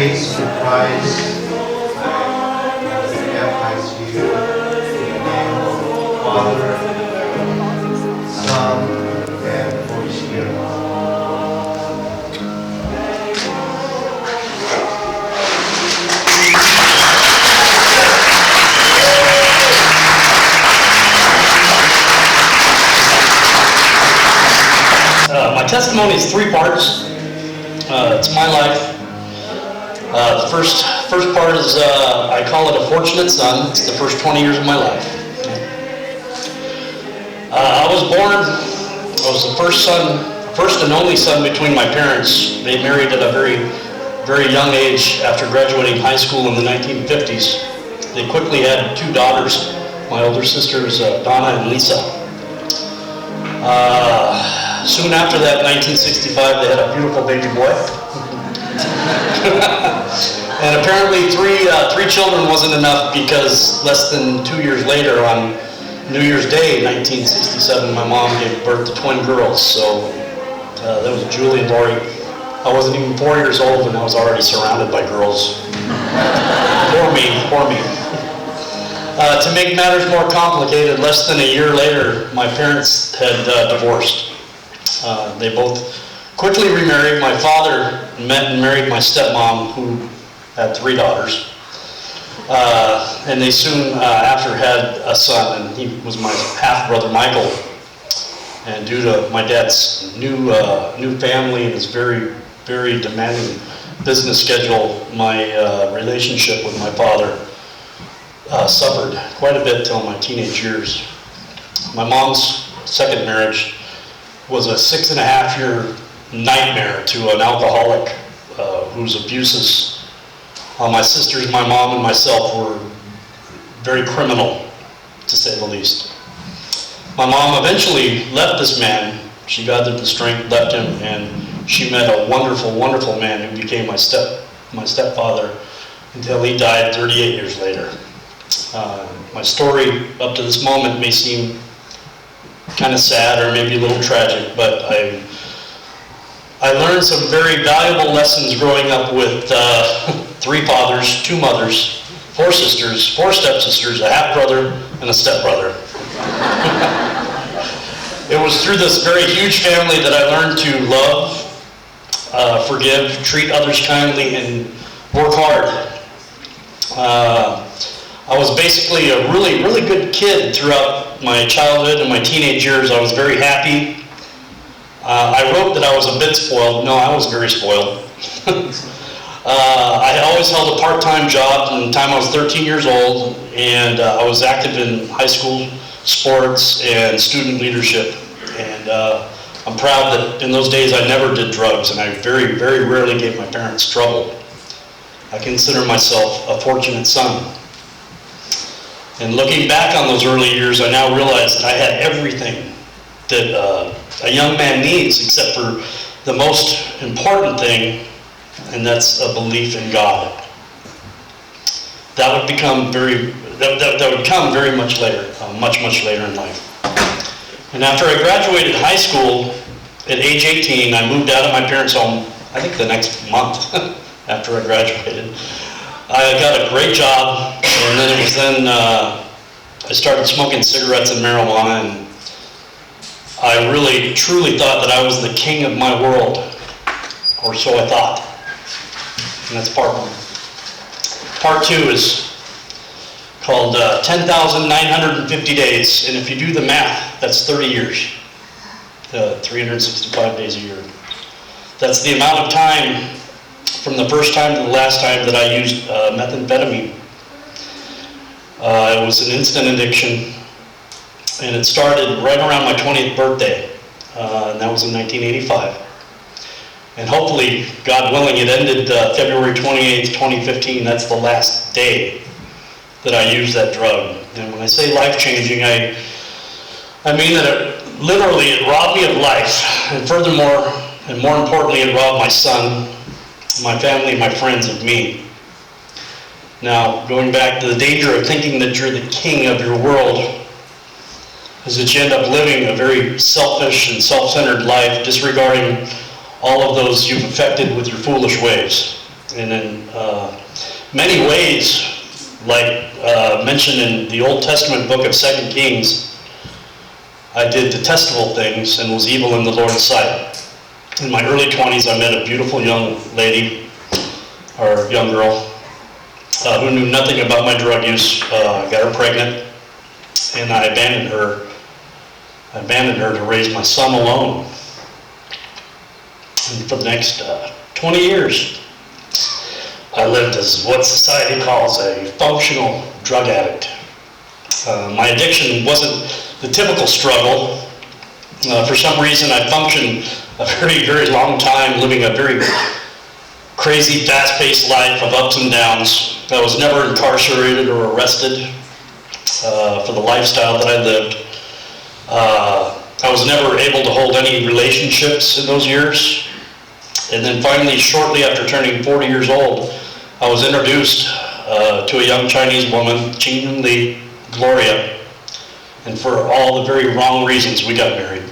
grace of Christ, I baptize you in the name of the Father, Son, and Holy Spirit. My testimony is three parts. It's my life. The first part is, I call it a fortunate son. It's the first 20 years of my life. I was the first and only son between my parents. They married at a very, very young age after graduating high school in the 1950s. They quickly had two daughters, my older sisters, Donna and Lisa. Soon after that, 1965, they had a beautiful baby boy. And apparently three children wasn't enough, because less than 2 years later, on New Year's Day, 1967, my mom gave birth to twin girls. So that was Julie and Lori. I wasn't even 4 years old and I was already surrounded by girls. Poor me. To make matters more complicated, less than a year later, my parents had divorced. They both quickly remarried. My father met and married my stepmom, who had three daughters. And they soon after had a son, and he was my half-brother Michael. And due to my dad's new family and his very, very demanding business schedule, my relationship with my father suffered quite a bit till my teenage years. My mom's second marriage was a 6.5-year nightmare to an alcoholic whose abuses on my sisters, my mom, and myself were very criminal, to say the least. My mom eventually left this man. She gathered the strength, left him, and she met a wonderful, wonderful man who became my stepfather until he died 38 years later. My story up to this moment may seem kind of sad or maybe a little tragic, but I learned some very valuable lessons growing up with three fathers, two mothers, four sisters, four stepsisters, a half-brother, and a stepbrother. It was through this very huge family that I learned to love, forgive, treat others kindly, and work hard. I was basically a really, really good kid throughout my childhood and my teenage years. I was very happy. I wrote that I was a bit spoiled. No, I was very spoiled. I always held a part-time job from the time I was 13 years old, and I was active in high school sports and student leadership. And I'm proud that in those days I never did drugs, and I very, very rarely gave my parents trouble. I consider myself a fortunate son. And looking back on those early years, I now realize that I had everything that a young man needs, except for the most important thing, and that's a belief in God. That would come very much later, much later in life. And after I graduated high school at age 18, I moved out of my parents' home, I think the next month after I graduated. I got a great job, and then I started smoking cigarettes and marijuana, and I really, truly thought that I was the king of my world, or so I thought. And that's part one. Part two is called 10,950 days, and if you do the math, that's 30 years, 365 days a year. That's the amount of time from the first time to the last time that I used methamphetamine. It was an instant addiction, and it started right around my 20th birthday, and that was in 1985. And hopefully, God willing, it ended February 28th, 2015. That's the last day that I used that drug. And when I say life-changing, I mean that it robbed me of life, and furthermore, and more importantly, it robbed my son, my family, my friends of me. Now, going back to the danger of thinking that you're the king of your world is that you end up living a very selfish and self-centered life, disregarding all of those you've affected with your foolish ways. And in many ways, like mentioned in the Old Testament book of 2 Kings, I did detestable things and was evil in the Lord's sight. In my early 20s, I met a beautiful young lady, or young girl, who knew nothing about my drug use. I got her pregnant, and I abandoned her. I abandoned her to raise my son alone. And for the next 20 years, I lived as what society calls a functional drug addict. My addiction wasn't the typical struggle. For some reason, I functioned a very, very long time living a very crazy, fast-paced life of ups and downs. I was never incarcerated or arrested for the lifestyle that I lived. I was never able to hold any relationships in those years. And then finally, shortly after turning 40 years old, I was introduced to a young Chinese woman, Jean Lee, Gloria, and for all the very wrong reasons, we got married.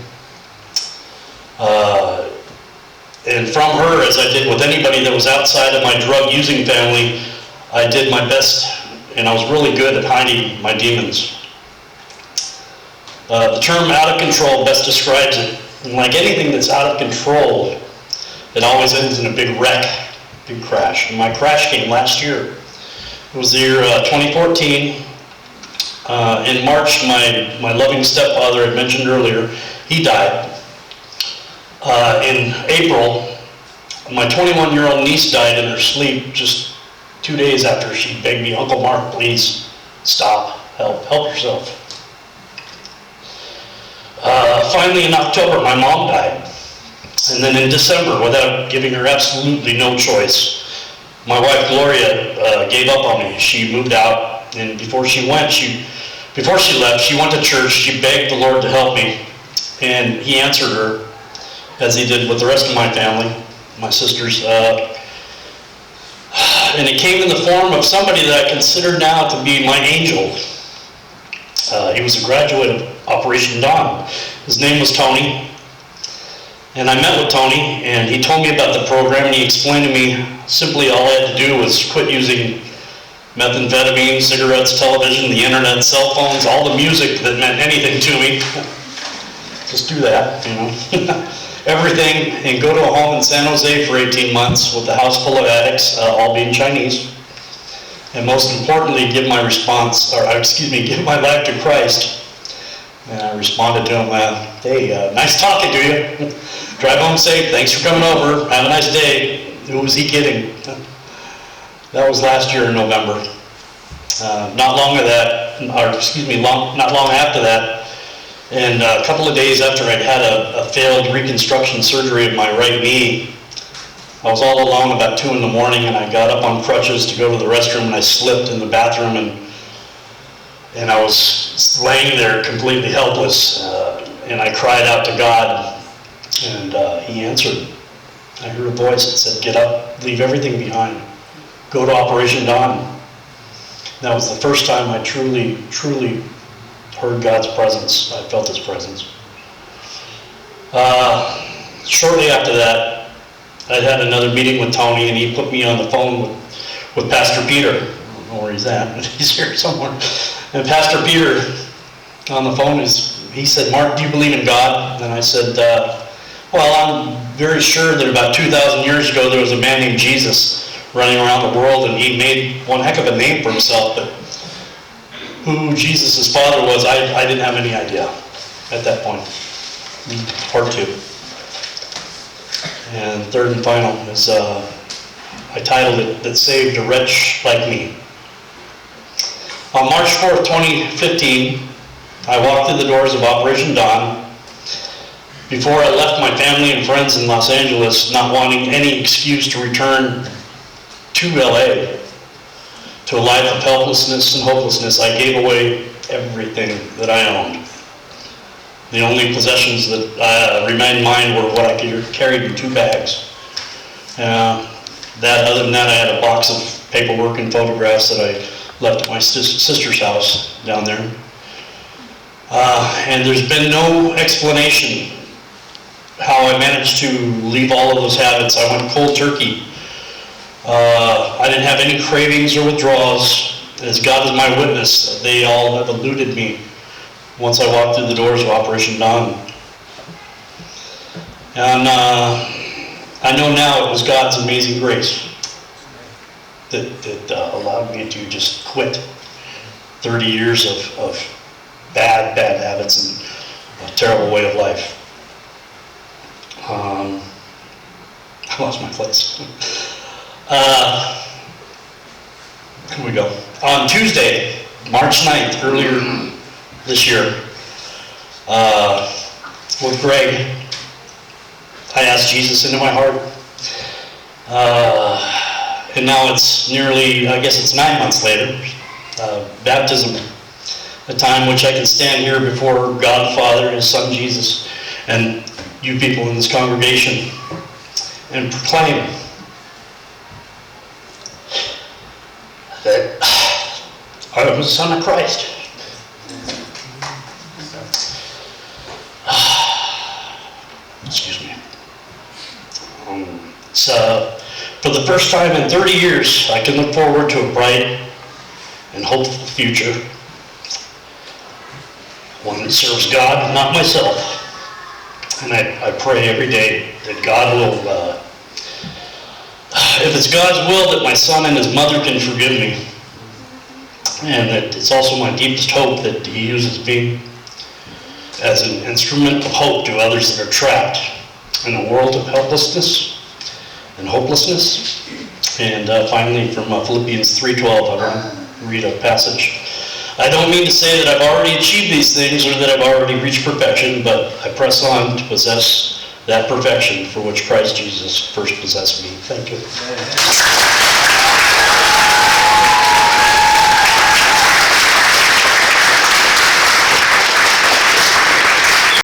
And from her, as I did with anybody that was outside of my drug-using family, I did my best, and I was really good at hiding my demons. The term out of control best describes it. And like anything that's out of control, it always ends in a big wreck, big crash. And my crash came last year. It was the year 2014. In March, my loving stepfather I mentioned earlier, he died. In April, my 21-year-old niece died in her sleep just 2 days after she begged me, "Uncle Mark, please stop, help yourself." Finally, in October, my mom died. And then in December, without giving her absolutely no choice, my wife Gloria gave up on me. She moved out, and before she left, she went to church. She begged the Lord to help me, and He answered her, as He did with the rest of my family, my sisters. And it came in the form of somebody that I consider now to be my angel. He was a graduate of Operation Dawn. His name was Tony. And I met with Tony, and he told me about the program, and he explained to me simply all I had to do was quit using methamphetamine, cigarettes, television, the internet, cell phones, all the music that meant anything to me. Just do that, you know. Everything, and go to a home in San Jose for 18 months with a house full of addicts, all being Chinese. And most importantly, give my life to Christ. And I responded to him, "Hey, nice talking to you. Drive home safe. Thanks for coming over. Have a nice day." Who was he kidding? That was last year in November. Not long after that, and a couple of days after I'd had a failed reconstruction surgery of my right knee, I was all alone about 2 in the morning, and I got up on crutches to go to the restroom, and I slipped in the bathroom, and I was laying there completely helpless, and I cried out to God, and He answered. I heard a voice that said, "Get up, leave everything behind, go to Operation Dawn." That was the first time I truly, truly heard God's presence. I felt His presence. Shortly after that, I'd had another meeting with Tony, and he put me on the phone with Pastor Peter. I don't know where he's at, but he's here somewhere. And Pastor Peter on the phone, he said, "Mark, do you believe in God?" And I said, "Well, I'm very sure that about 2,000 years ago there was a man named Jesus running around the world, and he made one heck of a name for himself, but who Jesus' father was, I didn't have any idea at that point." Part 2. And third and final is, I titled it, "That Saved a Wretch Like Me." On March 4th, 2015, I walked through the doors of Operation Dawn. Before I left my family and friends in Los Angeles, not wanting any excuse to return to LA, to a life of helplessness and hopelessness, I gave away everything that I owned. The only possessions that remained mine were what I carried in 2 bags. Other than that, I had a box of paperwork and photographs that I left at my sister's house down there. And there's been no explanation how I managed to leave all of those habits. I went cold turkey I didn't have any cravings or withdrawals. As God is my witness, they all have eluded me once I walked through the doors of Operation Dawn. And I know now it was God's amazing grace that allowed me to just quit 30 years of bad habits and a terrible way of life. I lost my place. Here we go. On Tuesday, March 9th, earlier this year, with Greg, I asked Jesus into my heart. And now it's nearly, I guess it's 9 months later, baptism, a time which I can stand here before God the Father, His Son Jesus, and you people in this congregation, and proclaim that I am the Son of Christ. Excuse me. For the first time in 30 years, I can look forward to a bright and hopeful future. One that serves God, not myself. And I pray every day that God will, if it's God's will, that my son and his mother can forgive me. And that it's also my deepest hope that He uses me as an instrument of hope to others that are trapped in a world of helplessness and hopelessness. And finally, from Philippians 3:12, I want to read a passage. I don't mean to say that I've already achieved these things or that I've already reached perfection, but I press on to possess that perfection for which Christ Jesus first possessed me. Thank you.